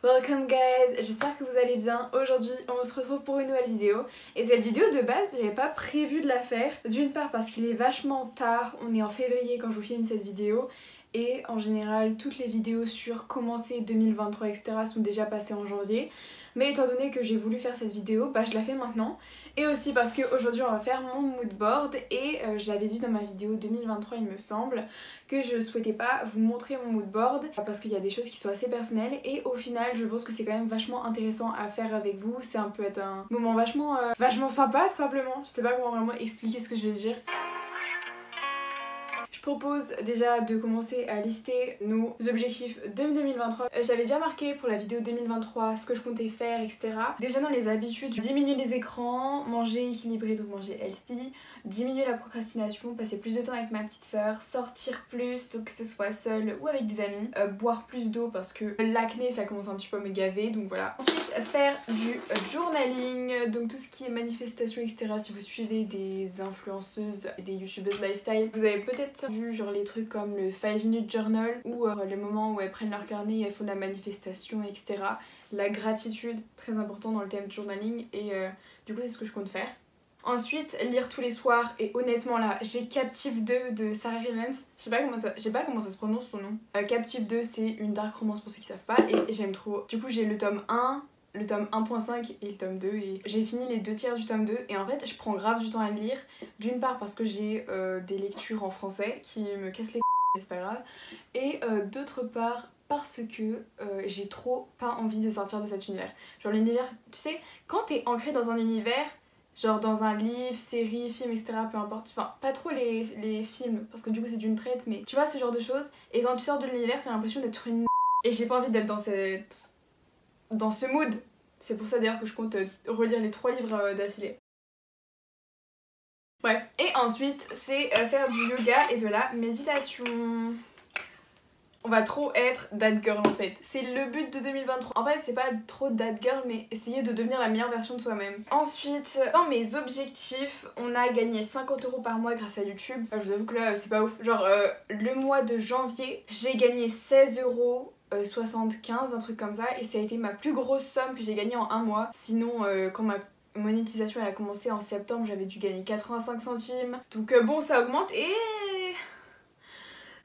Welcome guys, j'espère que vous allez bien. Aujourd'hui on se retrouve pour une nouvelle vidéo. Et cette vidéo de base j'avais pas prévu de la faire. D'une part parce qu'il est vachement tard, on est en février quand je vous filme cette vidéo. Et en général toutes les vidéos sur commencer 2023 etc sont déjà passées en janvier. Mais étant donné que j'ai voulu faire cette vidéo, je la fais maintenant. Et aussi parce qu'aujourd'hui on va faire mon mood board. Et je l'avais dit dans ma vidéo 2023 il me semble, que je souhaitais pas vous montrer mon mood board parce qu'il y a des choses qui sont assez personnelles. Et au final je pense que c'est quand même vachement intéressant à faire avec vous. C'est un peu être un moment vachement sympa tout simplement. Je sais pas comment vraiment expliquer ce que je veux dire. Je propose déjà de commencer à lister nos objectifs de 2023. J'avais déjà marqué pour la vidéo 2023 ce que je comptais faire, etc. Déjà dans les habitudes, diminuer les écrans, manger équilibré, donc manger healthy, diminuer la procrastination, passer plus de temps avec ma petite sœur, sortir plus, donc que ce soit seul ou avec des amis, boire plus d'eau parce que l'acné ça commence un petit peu à me gaver, donc voilà. Ensuite faire du journaling, donc tout ce qui est manifestation, etc. Si vous suivez des influenceuses et des youtubeuses lifestyle, vous avez peut-être vu genre les trucs comme le 5 minute journal ou le moment où elles prennent leur carnet et elles font de la manifestation, etc. La gratitude, très important dans le thème journaling, et du coup c'est ce que je compte faire. Ensuite, lire tous les soirs, et honnêtement là, j'ai Captive 2 de Sarah Rivens. Je sais pas comment ça se prononce son nom. Captive 2 c'est une dark romance pour ceux qui savent pas, et j'aime trop. Du coup j'ai le tome 1, le tome 1.5 et le tome 2, et j'ai fini les 2/3 du tome 2, et en fait je prends grave du temps à le lire. D'une part parce que j'ai des lectures en français qui me cassent les mais c'est pas grave, et d'autre part parce que j'ai trop pas envie de sortir de cet univers. Genre l'univers, tu sais, quand t'es ancré dans un univers, genre dans un livre, série, film, etc. peu importe, enfin pas trop les films parce que du coup c'est d'une traite, mais tu vois ce genre de choses, et quand tu sors de l'univers t'as l'impression d'être une et j'ai pas envie d'être dans ce mood. C'est pour ça d'ailleurs que je compte relire les 3 livres d'affilée. Bref, et ensuite c'est faire du yoga et de la méditation. On va trop être that girl en fait. C'est le but de 2023. En fait c'est pas trop that girl mais essayer de devenir la meilleure version de soi-même. Ensuite, dans mes objectifs, on a gagné 50 € par mois grâce à YouTube. Je vous avoue que là c'est pas ouf. Genre le mois de janvier, j'ai gagné 16,75 €, un truc comme ça. Et ça a été ma plus grosse somme que j'ai gagnée en un mois. Sinon quand ma monétisation elle a commencé en septembre, j'avais dû gagner 85 centimes. Donc bon ça augmente et...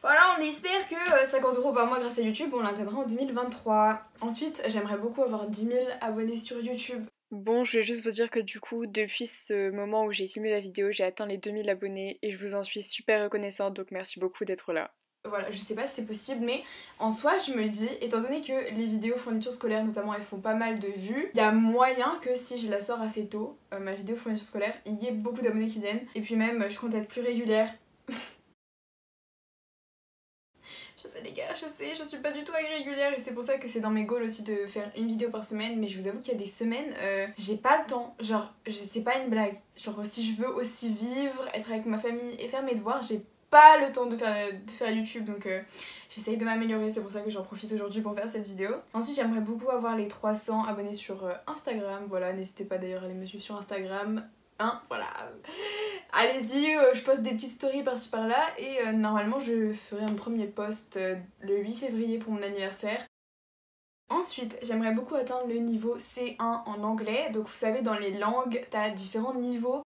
voilà, on espère que 50 € par mois grâce à YouTube, on l'atteindra en 2023. Ensuite, j'aimerais beaucoup avoir 10 000 abonnés sur YouTube. Bon, je vais juste vous dire que du coup, depuis ce moment où j'ai filmé la vidéo, j'ai atteint les 2000 abonnés et je vous en suis super reconnaissante, donc merci beaucoup d'être là. Voilà, je sais pas si c'est possible, mais en soi, je me dis, étant donné que les vidéos fournitures scolaires notamment, elles font pas mal de vues, il y a moyen que si je la sors assez tôt, ma vidéo fourniture scolaire, il y ait beaucoup d'abonnés qui viennent. Et puis même, je compte être plus régulière. Je sais les gars, je sais, je suis pas du tout régulière et c'est pour ça que c'est dans mes goals aussi de faire une vidéo par semaine, mais je vous avoue qu'il y a des semaines, j'ai pas le temps, genre, c'est pas une blague, genre si je veux aussi vivre, être avec ma famille et faire mes devoirs, j'ai pas le temps de faire YouTube, donc j'essaye de m'améliorer, c'est pour ça que j'en profite aujourd'hui pour faire cette vidéo. Ensuite j'aimerais beaucoup avoir les 300 abonnés sur Instagram, voilà, n'hésitez pas d'ailleurs à aller me suivre sur Instagram. Hein, voilà, allez-y, je poste des petites stories par-ci par-là et normalement je ferai un premier post le 8 février pour mon anniversaire. Ensuite, j'aimerais beaucoup atteindre le niveau C1 en anglais. Donc vous savez, dans les langues, t'as différents niveaux.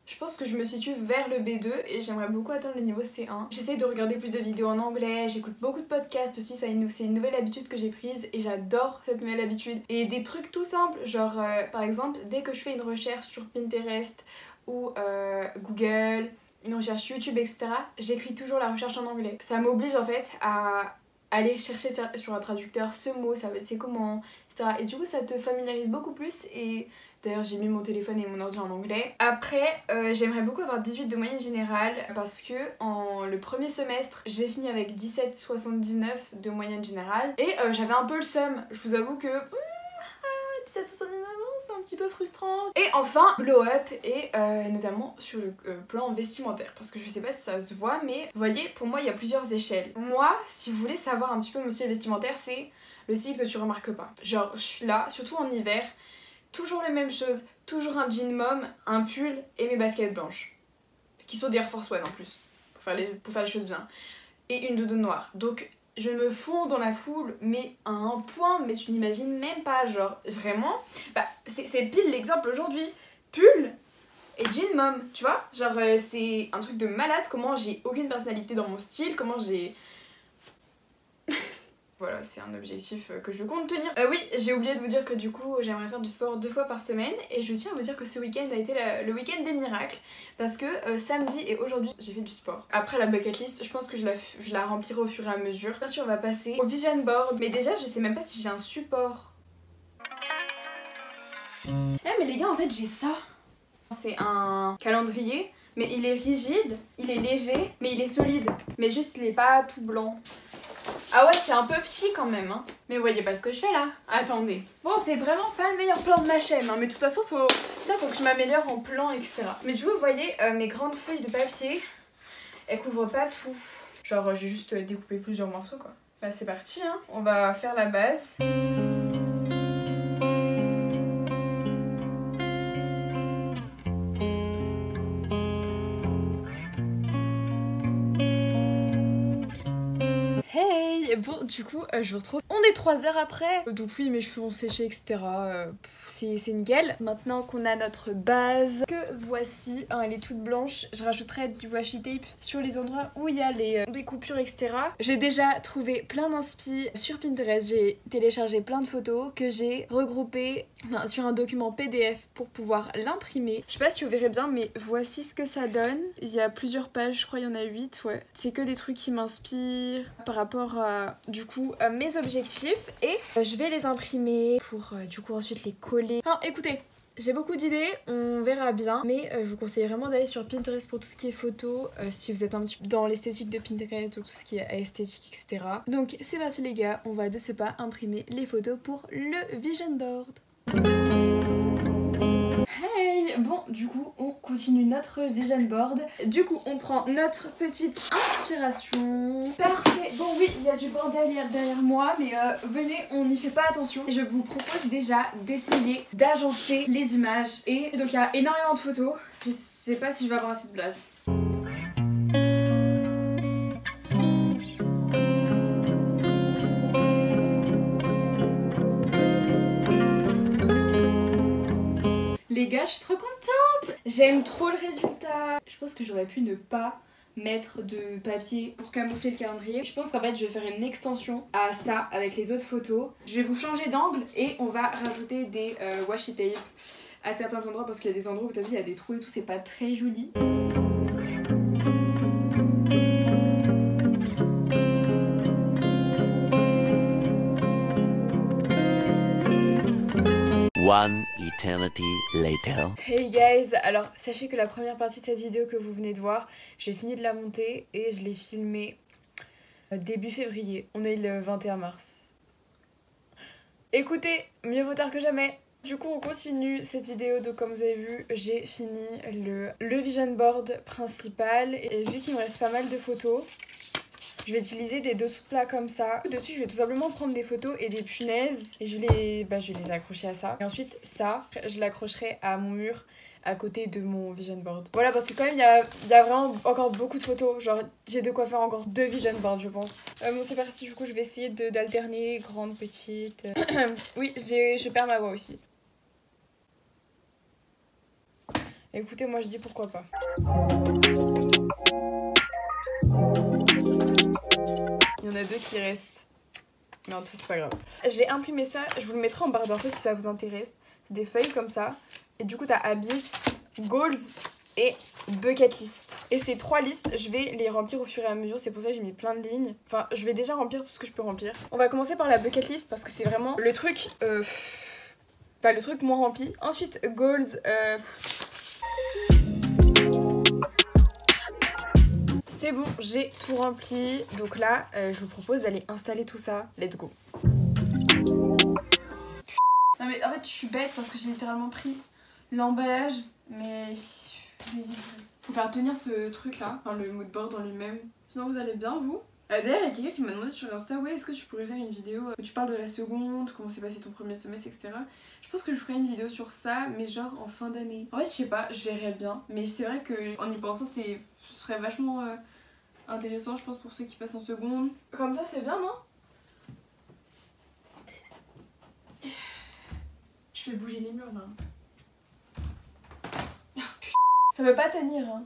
Je pense que je me situe vers le B2 et j'aimerais beaucoup atteindre le niveau C1. J'essaie de regarder plus de vidéos en anglais, j'écoute beaucoup de podcasts aussi, c'est une nouvelle habitude que j'ai prise et j'adore cette nouvelle habitude. Et des trucs tout simples, genre par exemple, dès que je fais une recherche sur Pinterest ou Google, une recherche YouTube, etc., j'écris toujours la recherche en anglais. Ça m'oblige en fait à aller chercher sur un traducteur ce mot, ça c'est comment, etc. Et du coup ça te familiarise beaucoup plus et... D'ailleurs j'ai mis mon téléphone et mon ordi en anglais. Après j'aimerais beaucoup avoir 18 de moyenne générale parce que le premier semestre j'ai fini avec 17,79 de moyenne générale et j'avais un peu le seum. Je vous avoue que 17,79 c'est un petit peu frustrant. Et enfin glow up et notamment sur le plan vestimentaire parce que je sais pas si ça se voit mais vous voyez pour moi il y a plusieurs échelles. Moi si vous voulez savoir un petit peu mon style vestimentaire c'est le style que tu remarques pas. Genre je suis là surtout en hiver. Toujours les mêmes choses, toujours un jean mom, un pull et mes baskets blanches. Qui sont des Air Force One en plus, pour faire les choses bien. Et une doudoune noire. Donc je me fonds dans la foule, mais à un point, mais tu n'imagines même pas, genre, vraiment, bah, c'est pile l'exemple aujourd'hui, pull et jean mom, tu vois, genre, c'est un truc de malade, comment j'ai aucune personnalité dans mon style, comment j'ai... Voilà, c'est un objectif que je compte tenir. Oui, j'ai oublié de vous dire que du coup, j'aimerais faire du sport 2 fois par semaine. Et je tiens à vous dire que ce week-end a été le week-end des miracles. Parce que samedi et aujourd'hui, j'ai fait du sport. Après la bucket list, je pense que je la remplirai au fur et à mesure. Bien sûr, on va passer au vision board. Mais déjà, je sais même pas si j'ai un support. Mais les gars, en fait, j'ai ça. C'est un calendrier, mais il est rigide, il est léger, mais il est solide. Mais juste, il est pas tout blanc. Ah ouais, c'est un peu petit quand même, hein. Mais vous voyez pas ce que je fais là? Attendez. Bon, c'est vraiment pas le meilleur plan de ma chaîne, hein. Mais de toute façon, faut que je m'améliore en plan, etc. Mais du coup, vous voyez, mes grandes feuilles de papier, elles couvrent pas tout. Genre, j'ai juste découpé plusieurs morceaux, quoi. Bah, c'est parti, hein. On va faire la base. Hey, bon du coup je vous retrouve. On est 3 heures après. Donc oui, mes cheveux ont séché, etc. C'est nickel. Maintenant qu'on a notre base, que voici, hein, elle est toute blanche. Je rajouterai du washi tape sur les endroits où il y a les coupures, etc. J'ai déjà trouvé plein d'inspi sur Pinterest. J'ai téléchargé plein de photos que j'ai regroupées sur un document PDF pour pouvoir l'imprimer. Je sais pas si vous verrez bien, mais voici ce que ça donne. Il y a plusieurs pages, je crois il y en a 8, ouais. C'est que des trucs qui m'inspirent par rapport à, du coup, à mes objectifs. Et je vais les imprimer pour, du coup, ensuite les coller. Enfin, écoutez, j'ai beaucoup d'idées, on verra bien. Mais je vous conseille vraiment d'aller sur Pinterest pour tout ce qui est photo. Si vous êtes un petit peu dans l'esthétique de Pinterest ou tout ce qui est esthétique, etc. Donc c'est parti les gars, on va de ce pas imprimer les photos pour le vision board. Hey, bon du coup on continue notre vision board. Du coup on prend notre petite inspiration. Parfait, bon oui il y a du bordel derrière moi, mais venez, on n'y fait pas attention. Je vous propose déjà d'essayer d'agencer les images. Et donc il y a énormément de photos, je sais pas si je vais avoir assez de place. Les gars, je suis trop contente! J'aime trop le résultat! Je pense que j'aurais pu ne pas mettre de papier pour camoufler le calendrier. Je pense qu'en fait, je vais faire une extension à ça avec les autres photos. Je vais vous changer d'angle et on va rajouter des washi tape à certains endroits parce qu'il y a des endroits où t'as vu, il y a des trous et tout, c'est pas très joli. One eternity later. Hey guys, alors sachez que la première partie de cette vidéo que vous venez de voir, j'ai fini de la monter et je l'ai filmée début février. On est le 21 mars. Écoutez, mieux vaut tard que jamais. Du coup on continue cette vidéo, donc comme vous avez vu j'ai fini le vision board principal et vu qu'il me reste pas mal de photos, je vais utiliser des dessous de plats comme ça. Dessus, je vais tout simplement prendre des photos et des punaises et je vais les accrocher à ça. Et ensuite, ça, je l'accrocherai à mon mur à côté de mon vision board. Voilà, parce que quand même, il y a vraiment encore beaucoup de photos. Genre, j'ai de quoi faire encore 2 vision boards, je pense. Bon, c'est parti. Du coup, je vais essayer d'alterner grande, petite. Oui, je perds ma voix aussi. Écoutez, moi, je dis pourquoi pas. Il y en a 2 qui restent. Mais en tout cas, c'est pas grave. J'ai imprimé ça, je vous le mettrai en barre d'infos si ça vous intéresse. C'est des feuilles comme ça. Et du coup, t'as Habits, Goals et Bucket List. Et ces 3 listes, je vais les remplir au fur et à mesure. C'est pour ça que j'ai mis plein de lignes. Enfin, je vais déjà remplir tout ce que je peux remplir. On va commencer par la Bucket List parce que c'est vraiment le truc... le truc moins rempli. Ensuite, Goals... C'est bon, j'ai tout rempli. Donc là, je vous propose d'aller installer tout ça. Let's go. Non mais en fait, je suis bête parce que j'ai littéralement pris l'emballage. Mais faut faire tenir ce truc là, enfin le mood board en lui-même. Sinon vous allez bien vous? D'ailleurs, il y a quelqu'un qui m'a demandé sur Insta, ouais, est-ce que tu pourrais faire une vidéo où tu parles de la seconde, comment s'est passé ton premier semestre, etc. Je pense que je ferai une vidéo sur ça, mais genre en fin d'année. En fait, je sais pas, je verrai bien. Mais c'est vrai que en y pensant, ce serait vachement intéressant je pense pour ceux qui passent en seconde. Comme ça c'est bien, non? Je fais bouger les murs là. Ça veut pas tenir hein.